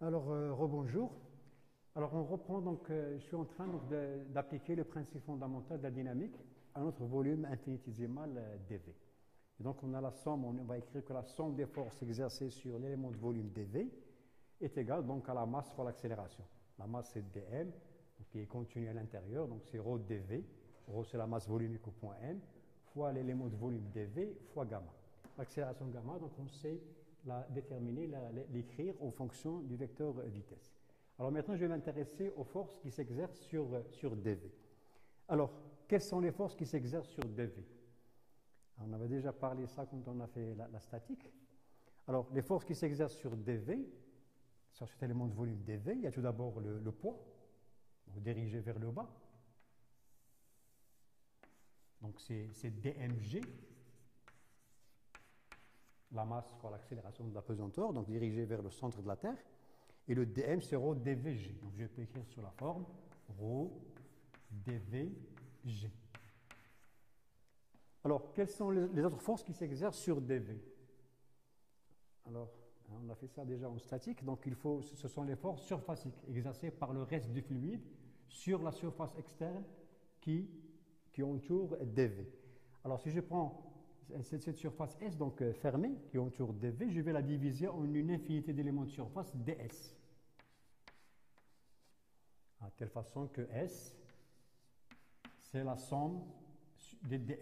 Alors, rebonjour. Alors, on reprend donc, je suis en train d'appliquer le principe fondamental de la dynamique à notre volume infinitésimal dV. Et donc, on a la somme, on va écrire que la somme des forces exercées sur l'élément de volume dV est égale donc à la masse fois l'accélération. La masse c'est dm, donc, qui est contenue à l'intérieur, donc c'est ρ dV. Ρ c'est la masse volumique au point M, fois l'élément de volume dV fois gamma. L'accélération gamma, donc on sait la déterminer, l'écrire en fonction du vecteur vitesse. Alors maintenant, je vais m'intéresser aux forces qui s'exercent sur dV. Alors, quelles sont les forces qui s'exercent sur dV? On avait déjà parlé de ça quand on a fait la statique. Alors, les forces qui s'exercent sur dV, sur cet élément de volume dV, il y a tout d'abord le poids, donc dirigé vers le bas. Donc c'est dmg, la masse fois l'accélération de la pesanteur, donc dirigée vers le centre de la Terre. Et le dm, c'est ρ dvg. Donc je peux écrire sur la forme ρ dvg. Alors, quelles sont les autres forces qui s'exercent sur dv? Alors, on a fait ça déjà en statique, donc ce sont les forces surfaciques exercées par le reste du fluide sur la surface externe qui entoure dv. Alors, si je prends cette surface S, donc fermée, qui entoure dv, je vais la diviser en une infinité d'éléments de surface ds. De telle façon que S, c'est la somme des ds.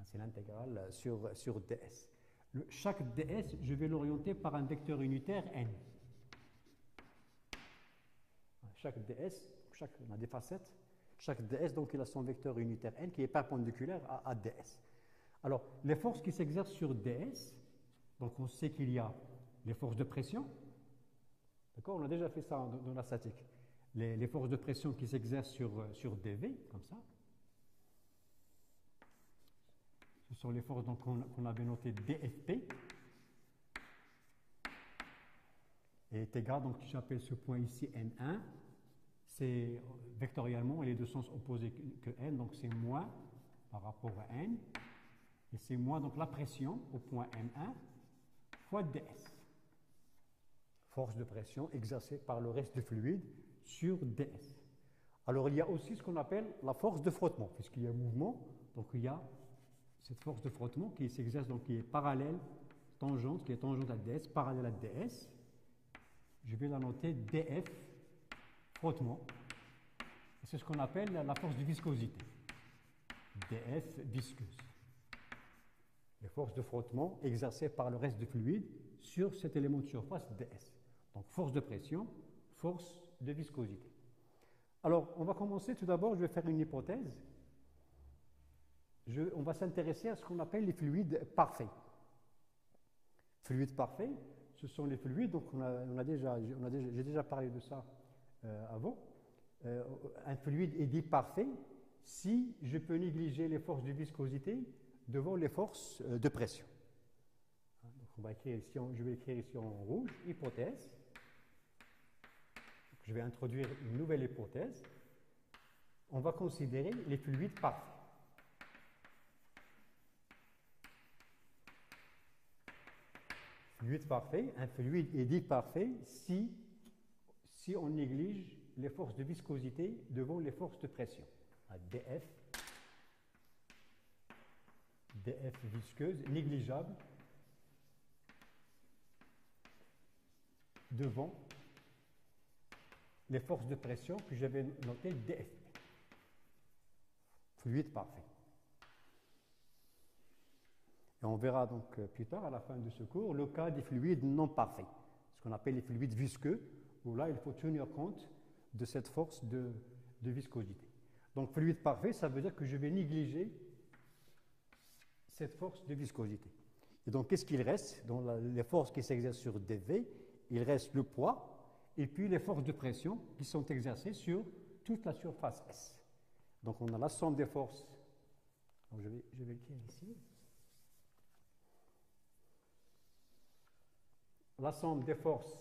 C'est l'intégrale sur ds. Chaque ds, je vais l'orienter par un vecteur unitaire n. Chaque ds, on a des facettes, chaque ds, donc il a son vecteur unitaire n qui est perpendiculaire à ds. Alors, les forces qui s'exercent sur ds, donc on sait qu'il y a les forces de pression, d'accord, on a déjà fait ça dans la statique, les forces de pression qui s'exercent sur dV, comme ça. Ce sont les forces qu'on avait notées dFP. Et est égal, donc j'appelle ce point ici N1. C'est vectoriellement, il est de sens opposé que N, donc c'est moins par rapport à N. Et c'est moins donc la pression au point M1 fois ds. Force de pression exercée par le reste du fluide sur ds. Alors il y a aussi ce qu'on appelle la force de frottement, puisqu'il y a un mouvement, donc il y a cette force de frottement qui s'exerce, donc qui est parallèle, tangente, qui est tangente à ds, parallèle à ds. Je vais la noter df, frottement. C'est ce qu'on appelle la force de viscosité. df visqueuse. Les forces de frottement exercées par le reste du fluide sur cet élément de surface ds. Donc force de pression, force de viscosité. Alors, on va commencer tout d'abord, je vais faire une hypothèse. On va s'intéresser à ce qu'on appelle les fluides parfaits. Fluides parfaits, ce sont les fluides, donc j'ai déjà parlé de ça avant. Un fluide est dit parfait si je peux négliger les forces de viscosité devant les forces de pression. Donc on va écrire ici, je vais écrire ici en rouge, hypothèse. Donc je vais introduire une nouvelle hypothèse. On va considérer les fluides parfaits. Fluide parfait, un fluide est dit parfait si on néglige les forces de viscosité devant les forces de pression. dF visqueuse, négligeable devant les forces de pression que j'avais notées dFP. Fluide parfait. Et on verra donc plus tard, à la fin de ce cours, le cas des fluides non parfaits, ce qu'on appelle les fluides visqueux, où là, il faut tenir compte de cette force de viscosité. Donc, fluide parfait, ça veut dire que je vais négliger cette force de viscosité. Et donc, qu'est-ce qu'il reste dans les forces qui s'exercent sur dV? Il reste le poids et puis les forces de pression qui sont exercées sur toute la surface S. Donc, on a la somme des forces. Donc, je vais écrire ici. La somme des forces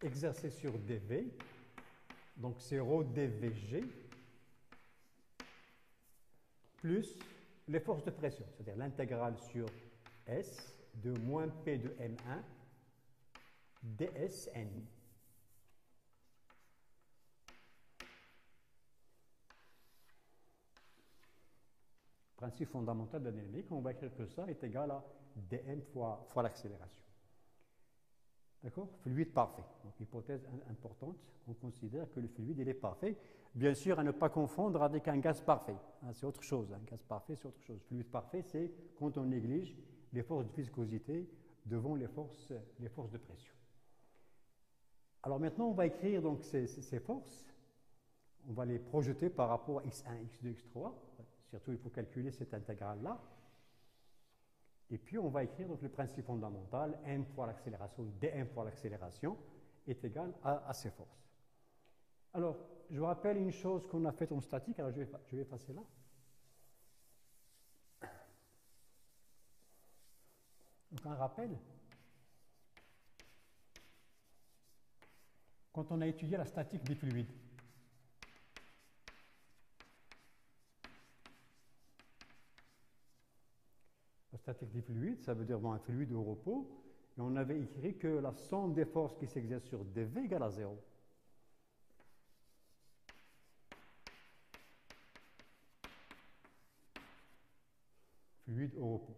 exercées sur dV, donc c'est ρ dvg, plus les forces de pression, c'est-à-dire l'intégrale sur S de moins P de M1 dsn. Principe fondamental de la dynamique, on va écrire que ça est égal à dm fois l'accélération. D'accord? Fluide parfait. Donc, hypothèse importante, on considère que le fluide il est parfait. Bien sûr, à ne pas confondre avec un gaz parfait. C'est autre chose. Un gaz parfait, c'est autre chose. Fluide parfait, c'est quand on néglige les forces de viscosité devant les forces de pression. Alors maintenant, on va écrire donc ces forces. On va les projeter par rapport à x1, x2, x3. Surtout, il faut calculer cette intégrale-là. Et puis, on va écrire donc le principe fondamental, m fois l'accélération, dm fois l'accélération, est égal à ces forces. Alors, je vous rappelle une chose qu'on a faite en statique. Alors, je vais passer là. Donc, un rappel. Quand on a étudié la statique des fluides, la statique des fluides, ça veut dire un fluide au repos, et on avait écrit que la somme des forces qui s'exercent sur dV égale à 0. Fluide au repos.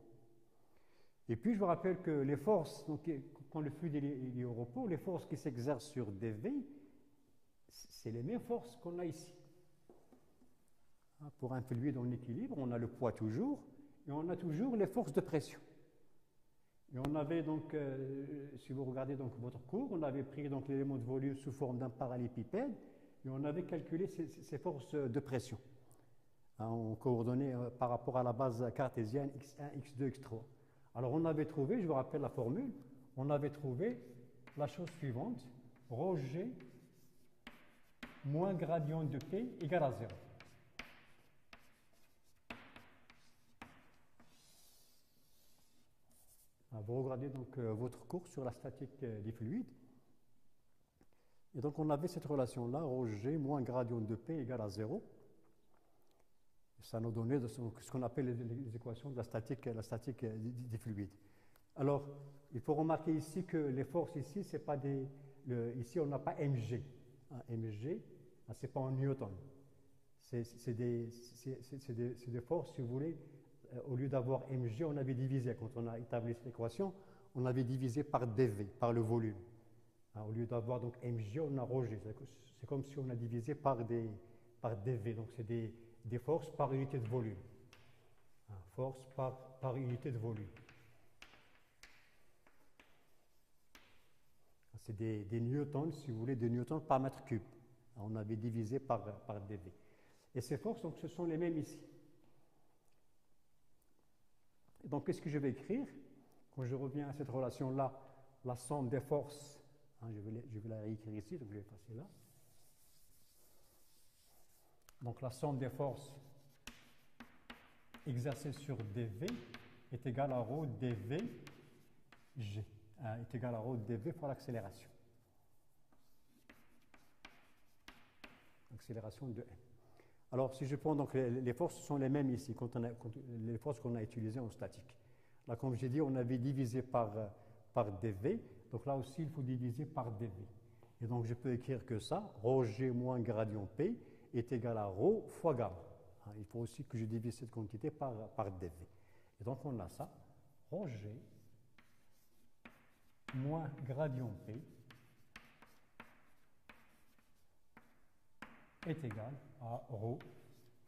Et puis je vous rappelle que les forces, donc, quand le fluide est au repos, les forces qui s'exercent sur dV, c'est les mêmes forces qu'on a ici. Pour un fluide en équilibre, on a le poids toujours, et on a toujours les forces de pression. Et on avait donc, si vous regardez donc votre cours, on avait pris donc l'élément de volume sous forme d'un parallélépipède, et on avait calculé ces forces de pression, en coordonnées par rapport à la base cartésienne x1, x2, x3. Alors on avait trouvé, je vous rappelle la formule, on avait trouvé la chose suivante, ρg moins gradient de P égale à 0. Vous regardez donc votre cours sur la statique des fluides. Et donc on avait cette relation-là, ρg moins gradient de P égale à 0. Et ça nous donnait ce qu'on appelle les équations de la statique des fluides. Alors, il faut remarquer ici que les forces ici, c'est pas ici on n'a pas mg. Mg, ce n'est pas en newton. C'est des forces, si vous voulez, au lieu d'avoir mg, on avait divisé, quand on a établi cette équation, on avait divisé par dv, par le volume. Au lieu d'avoir donc mg, on a ρg. C'est comme si on a divisé par dv. Donc c'est des forces par unité de volume. Force par unité de volume. C'est des newtons, si vous voulez, des newtons par mètre cube. On avait divisé par dv. Et ces forces, donc, ce sont les mêmes ici. Donc, qu'est-ce que je vais écrire? Quand je reviens à cette relation-là, la somme des forces, je vais la réécrire ici, donc je vais passer là. Donc, la somme des forces exercées sur dV est égale à ρ dV G, est égale à ρ dV fois l'accélération. Accélération de m. Alors, si je prends donc les forces sont les mêmes ici, les forces qu'on a utilisées en statique. Là, comme j'ai dit, on avait divisé par dV, donc là aussi, il faut diviser par dV. Et donc, je peux écrire que ça, ρg moins gradient P est égal à ρ fois gamma. Il faut aussi que je divise cette quantité par dV. Et donc, on a ça, ρg moins gradient P est égal à ρ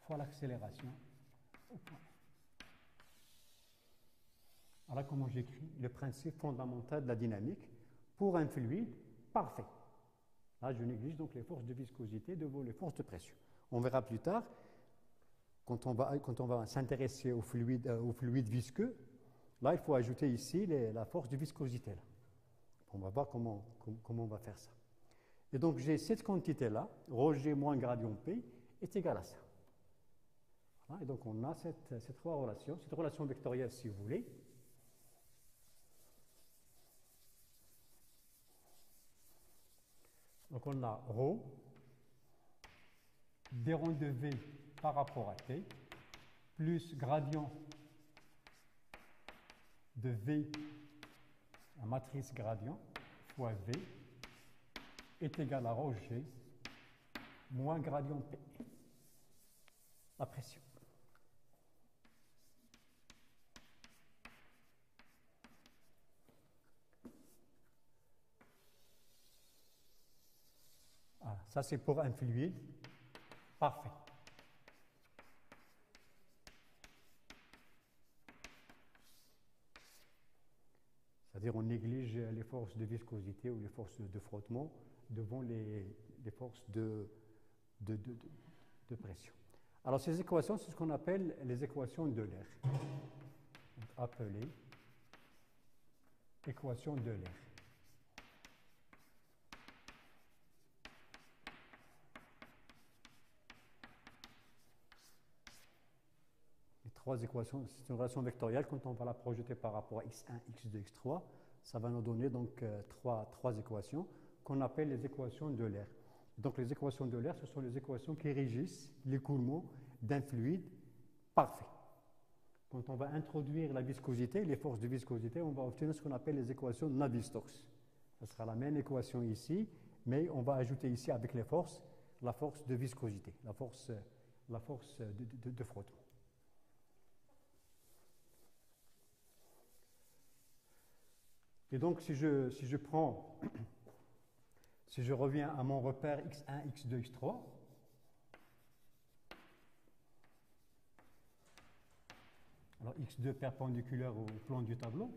fois l'accélération au point. Voilà comment j'écris le principe fondamental de la dynamique pour un fluide parfait. Là, je néglige donc les forces de viscosité devant les forces de pression. On verra plus tard, quand on va s'intéresser au fluide visqueux, là, il faut ajouter ici la force de viscosité. Là. On va voir comment on va faire ça. Et donc, j'ai cette quantité-là, ρg moins gradient P, est égal à ça. Voilà, et donc, on a cette relation vectorielle, si vous voulez. Donc, on a ρ, d rond de V par rapport à T, plus gradient de V, la matrice gradient, fois V est égal à rho G moins gradient P, la pression. Voilà, ça c'est pour un fluide parfait. C'est-à-dire on néglige les forces de viscosité ou les forces de frottement devant les forces de pression. Alors ces équations, c'est ce qu'on appelle les équations d'Euler. Appelées équations d'Euler. Les trois équations, c'est une relation vectorielle. Quand on va la projeter par rapport à x1, x2, x3, ça va nous donner donc trois équations qu'on appelle les équations d'Euler. Donc les équations d'Euler, ce sont les équations qui régissent l'écoulement d'un fluide parfait. Quand on va introduire la viscosité, les forces de viscosité, on va obtenir ce qu'on appelle les équations de Navier-Stokes. Ce sera la même équation ici, mais on va ajouter ici avec les forces, la force de viscosité, la force de frottement. Et donc si je prends, si je reviens à mon repère x1, x2, x3, alors x2 perpendiculaire au plan du tableau,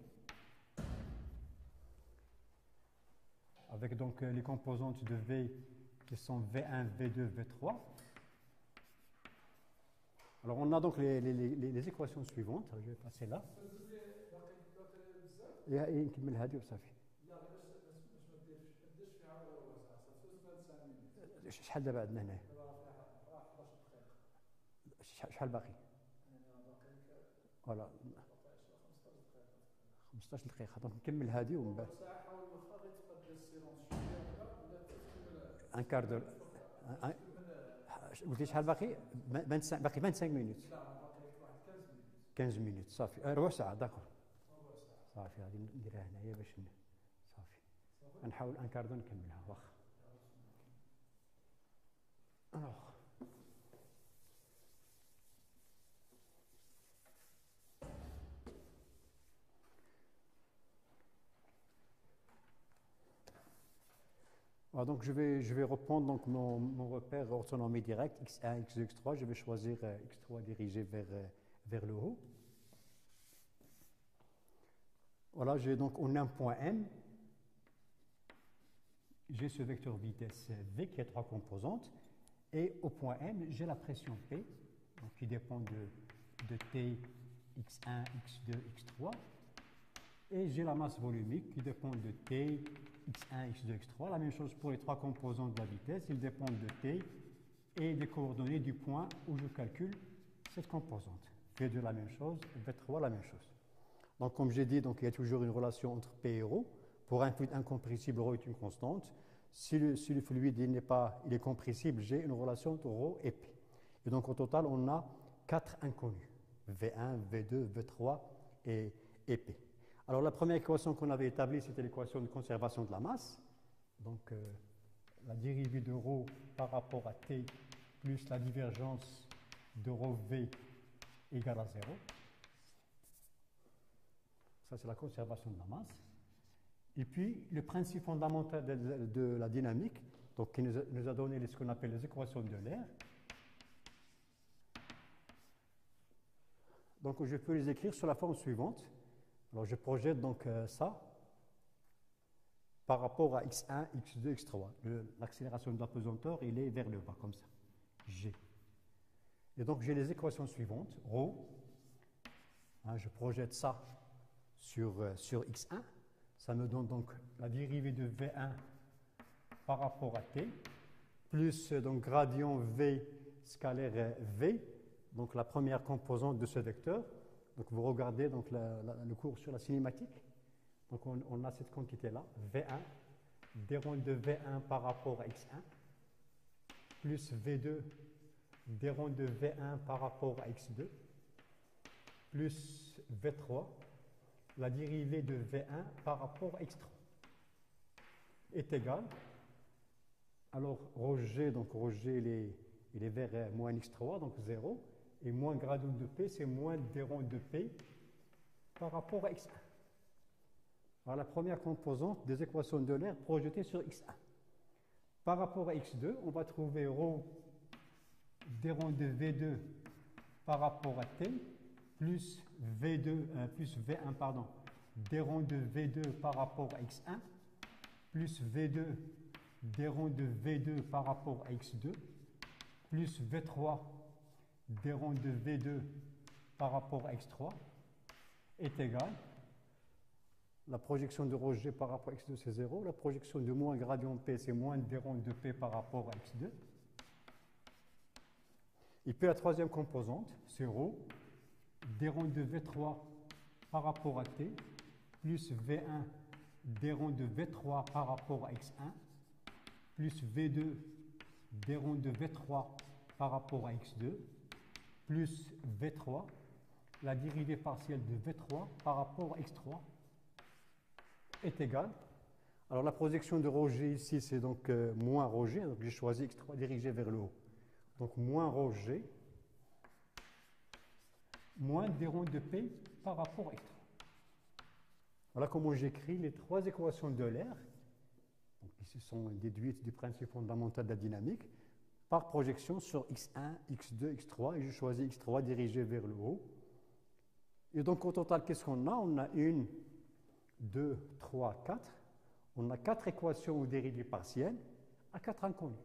avec donc les composantes de V qui sont V1, V2, V3. Alors on a donc les équations suivantes. Je vais passer là. نكمل هذه وصافي. لا باش ما تبداش فيها على واسعه، صافي تفوز 5 مينوت. شحال دابا عندنا هنا؟ دابا فيها 11 دقيقة. شحال باقي؟ باقي فوالا 15 دقيقة. دونك نكمل هذه ومن بعد ساعة حاول واخا غير تبقى السيلونس شوية ولا تكمل ان كار دور. قلتي شحال باقي؟ باقي 25 مينوت. لا باقي واحد 15 مينوت. 15 مينوت صافي ربع ساعة داكور. صافي غادي نديرها هنايا باش صافي غنحاول ان كاردو نكملها واخا. Donc je vais reprendre donc mon repère orthonormé direct x1, x2, x3. Je vais choisir x3 dirigé vers le haut. Voilà, on a un point M. J'ai ce vecteur vitesse V qui a trois composantes. Et au point M, j'ai la pression P, donc qui dépend de T, x1, x2, x3. Et j'ai la masse volumique qui dépend de T, x1, x2, x3. La même chose pour les trois composantes de la vitesse. Ils dépendent de T et des coordonnées du point où je calcule cette composante. V2 la même chose, V3 la même chose. Donc, comme j'ai dit, donc, il y a toujours une relation entre P et ρ. Pour un fluide incompressible, ρ est une constante. Si le fluide il est compressible, j'ai une relation entre ρ et P. Et donc, au total, on a 4 inconnus. V1, V2, V3 et P. Alors, la première équation qu'on avait établie, c'était l'équation de conservation de la masse. Donc, la dérivée de ρ par rapport à T plus la divergence de ρV égale à 0. Ça, c'est la conservation de la masse. Et puis, le principe fondamental de la dynamique, donc, qui nous a donné ce qu'on appelle les équations d'Euler. Donc, je peux les écrire sur la forme suivante. Alors, je projette donc ça par rapport à x1, x2, x3. L'accélération de la pesanteur, il est vers le bas, comme ça. G. Et donc, j'ai les équations suivantes. ρ, je projette ça sur x1, ça me donne donc la dérivée de V1 par rapport à T, plus donc gradient V scalaire V, donc la première composante de ce vecteur. Donc vous regardez donc le cours sur la cinématique. Donc on a cette quantité-là, V1, dérond de V1 par rapport à x1, plus V2, dérond de V1 par rapport à x2, plus V3, la dérivée de V1 par rapport à x3. est égal, alors rho G, donc rho G il est vers moins x3, donc 0, et moins gradient de P, c'est moins d rond de P par rapport à x1. Alors la première composante des équations de l'air projetée sur x1. Par rapport à x2, on va trouver rho d rond de V2 par rapport à T, plus V1, pardon, d rond de V2 par rapport à x1, plus V2 d rond de V2 par rapport à x2, plus V3 d rond de V2 par rapport à x3 est égal. La projection de rho G par rapport à x2 c'est 0. La projection de moins gradient P c'est moins d rond de P par rapport à x2. Et puis la troisième composante c'est rho d rond de V3 par rapport à T plus V1 d rond de V3 par rapport à x1 plus V2 d rond de V3 par rapport à x2 plus V3, la dérivée partielle de V3 par rapport à x3 est égale. Alors la projection de rho G ici c'est donc moins rho G, donc j'ai choisi x3 dirigé vers le haut. Donc moins rho G moins d rond de P par rapport à x3. Voilà comment j'écris les trois équations de l'air, donc ici sont déduites du principe fondamental de la dynamique, par projection sur x1, x2, x3, et je choisis x3 dirigé vers le haut. Et donc au total, qu'est-ce qu'on a? On a 1, 2, 3, 4. On a 4 équations aux dérivées partielles à 4 inconnus.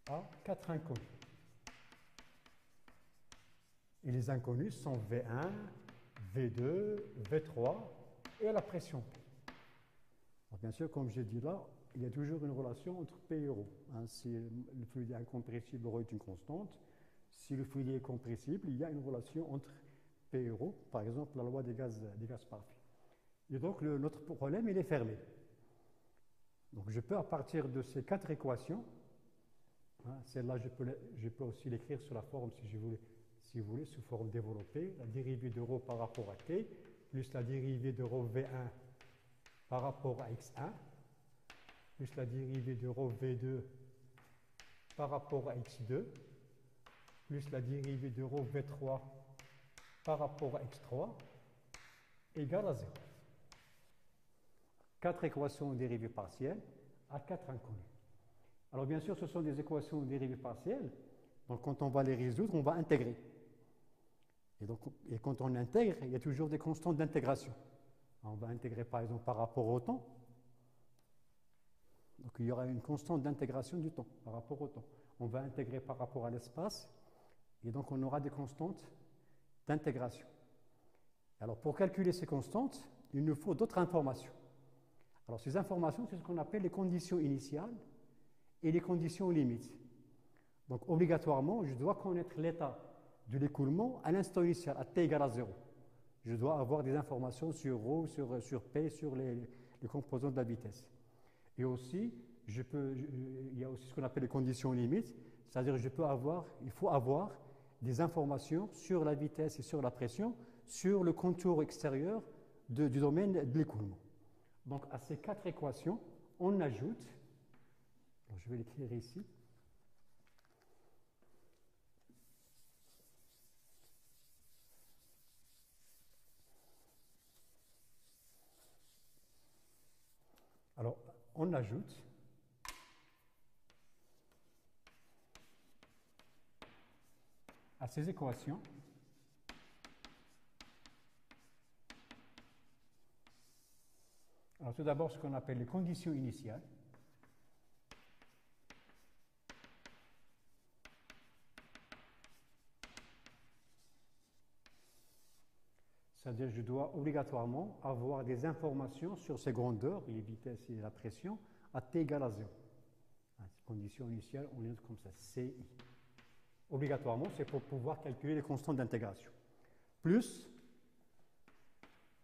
À 4 inconnus. Et les inconnus sont V1, V2, V3 et la pression P. Alors bien sûr, comme j'ai dit là, il y a toujours une relation entre P et ρ. Si le fluide est incompressible, ρ est une constante. Si le fluide est compressible, il y a une relation entre P et ρ, par exemple la loi des gaz parfaits. Et donc notre problème, il est fermé. Donc je peux, à partir de ces 4 équations, celle-là, je peux aussi l'écrire sur la forme, si vous voulez, sous forme développée, la dérivée de ρ par rapport à t, plus la dérivée de ρ V1 par rapport à x1, plus la dérivée de ρ V2 par rapport à x2, plus la dérivée de ρ V3 par rapport à x3, égale à 0. 4 équations dérivées partielles à 4 inconnus. Alors bien sûr, ce sont des équations dérivées partielles, donc quand on va les résoudre, on va intégrer. Et quand on intègre, il y a toujours des constantes d'intégration. On va intégrer par exemple par rapport au temps. Donc il y aura une constante d'intégration du temps par rapport au temps. On va intégrer par rapport à l'espace, et donc on aura des constantes d'intégration. Alors pour calculer ces constantes, il nous faut d'autres informations. Alors ces informations, c'est ce qu'on appelle les conditions initiales et les conditions limites. Donc obligatoirement, je dois connaître l'état de l'écoulement à l'instant initial, à t égale à 0. Je dois avoir des informations sur ρ, sur P, sur les composants de la vitesse. Et aussi, il y a aussi ce qu'on appelle les conditions limites, c'est-à-dire il faut avoir des informations sur la vitesse et sur la pression, sur le contour extérieur du domaine de l'écoulement. Donc à ces 4 équations, on ajoute, je vais l'écrire ici, alors, on ajoute à ces équations alors tout d'abord ce qu'on appelle les conditions initiales. C'est-à-dire que je dois obligatoirement avoir des informations sur ces grandeurs, les vitesses et la pression, à t égale à 0. Ces conditions initiales, on les note comme ça, CI. Obligatoirement, c'est pour pouvoir calculer les constantes d'intégration. Plus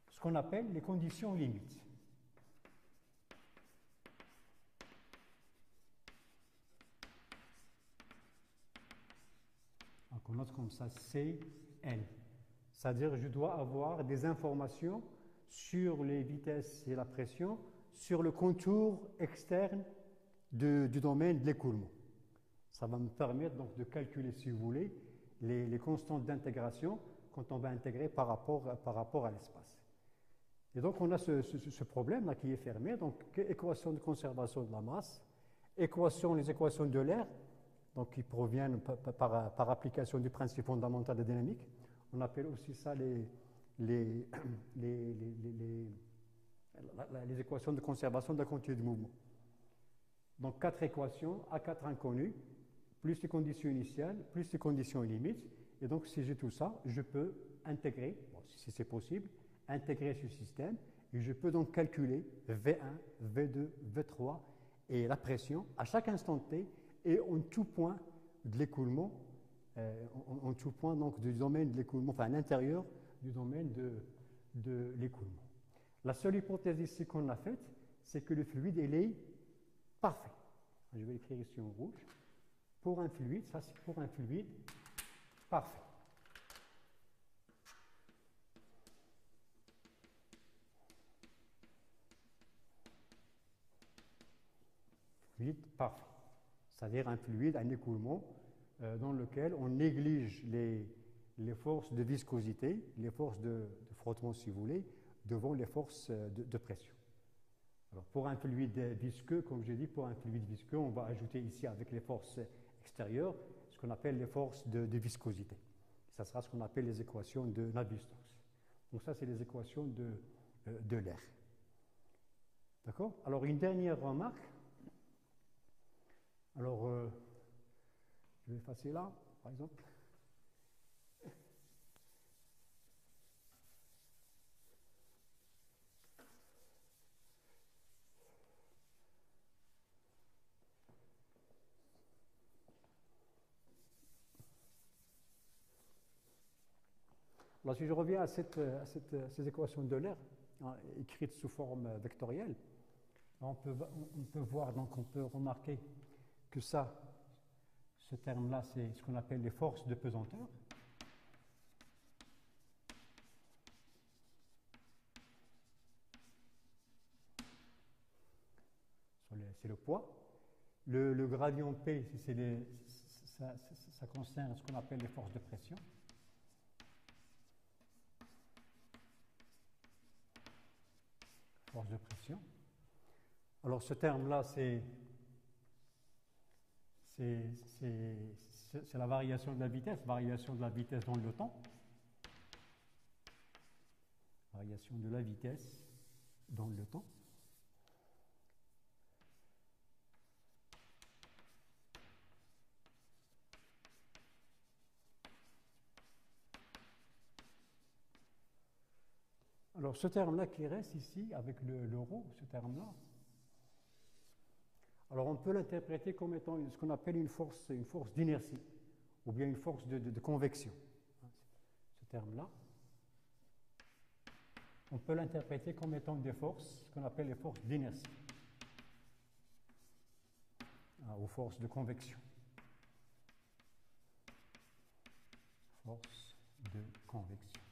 ce qu'on appelle les conditions limites. qu'on note comme ça CL. C'est-à-dire que je dois avoir des informations sur les vitesses et la pression, sur le contour externe du domaine de l'écoulement. Ça va me permettre donc de calculer, si vous voulez, les constantes d'intégration quand on va intégrer par rapport à l'espace. Et donc on a ce problème-là qui est fermé, donc équation de conservation de la masse, les équations de l'air, donc qui proviennent par application du principe fondamental de dynamique. On appelle aussi ça les équations de conservation de la quantité de mouvement. Donc 4 équations à 4 inconnus, plus les conditions initiales, plus les conditions limites. Et donc si j'ai tout ça, je peux intégrer, bon, si c'est possible, intégrer ce système et je peux donc calculer V1, V2, V3 et la pression à chaque instant T et en tout point de l'écoulement, en tout point donc du domaine de l'écoulement, enfin à l'intérieur du domaine de l'écoulement. La seule hypothèse ici qu'on a faite, c'est que le fluide il est parfait. Je vais l'écrire ici en rouge. Pour un fluide, ça c'est pour un fluide parfait. Fluide parfait. C'est-à-dire un fluide, un écoulement dans lequel on néglige les forces de viscosité, les forces de frottement si vous voulez, devant les forces de pression. Alors pour un fluide visqueux, comme j'ai dit, pour un fluide visqueux, on va ajouter ici avec les forces extérieures ce qu'on appelle les forces de viscosité. Ça sera ce qu'on appelle les équations de Navier-Stokes. Donc ça, c'est les équations de l'air. D'accord? Alors une dernière remarque. Alors, je vais effacer là, par exemple. Alors, si je reviens à ces équations de l'air, hein, écrites sous forme vectorielle, on peut voir, donc on peut remarquer que ce terme-là, c'est ce qu'on appelle les forces de pesanteur. C'est le poids. Le gradient P, ça concerne ce qu'on appelle les forces de pression. Force de pression. Alors ce terme-là, c'est la variation de la vitesse dans le temps. Variation de la vitesse dans le temps. Alors ce terme-là qui reste ici, avec le rho, ce terme-là, alors on peut l'interpréter comme étant ce qu'on appelle une force d'inertie, ou bien une force de convection. Ce terme-là, on peut l'interpréter comme étant des forces, ce qu'on appelle les forces d'inertie, ou forces de convection. Force de convection.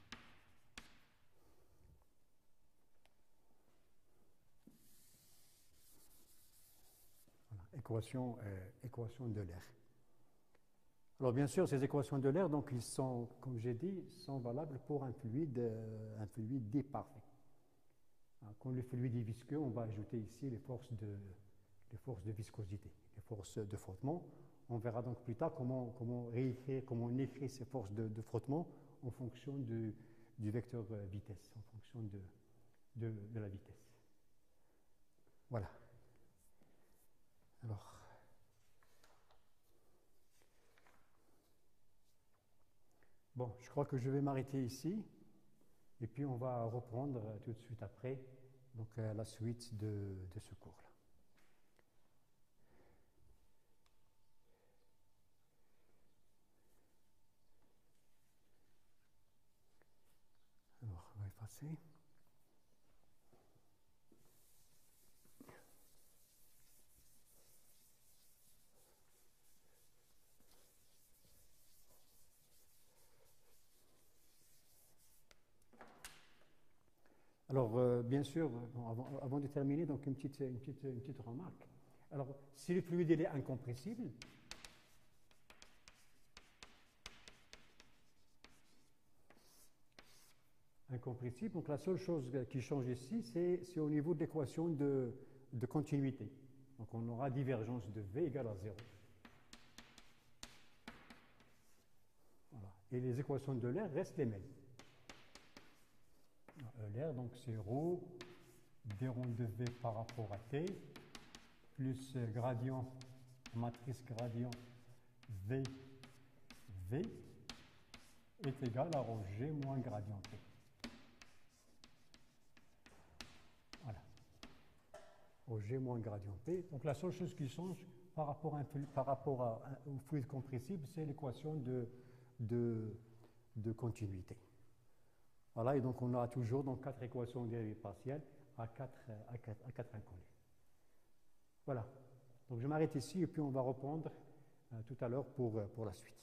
Équation de l'air. Alors bien sûr, ces équations de l'air, donc ils sont, comme j'ai dit, sont valables pour un fluide dit parfait. Quand le fluide est visqueux, on va ajouter ici les forces de viscosité, les forces de frottement. On verra donc plus tard comment on écrit ces forces de frottement en fonction du vecteur vitesse, en fonction de la vitesse. Voilà. Alors, bon, je crois que je vais m'arrêter ici et puis on va reprendre tout de suite après donc, la suite de ce cours-là. Alors, on va effacer. Alors, bien sûr, bon, avant de terminer, donc une petite remarque. Alors, si le fluide il est incompressible, donc la seule chose qui change ici, c'est au niveau de l'équation de continuité. Donc, on aura divergence de V égale à 0. Voilà. Et les équations de l'air restent les mêmes. L'air, donc c'est ρ d rond de V par rapport à T, plus gradient, matrice gradient V, V, est égal à ρ G moins gradient T. Voilà. Au G moins gradient T. Donc la seule chose qui change par rapport au fluide compressible, c'est l'équation de continuité. Voilà, et donc on a toujours donc 4 équations dérivées partielles à 4 inconnues. Voilà. Donc je m'arrête ici et puis on va reprendre tout à l'heure pour la suite.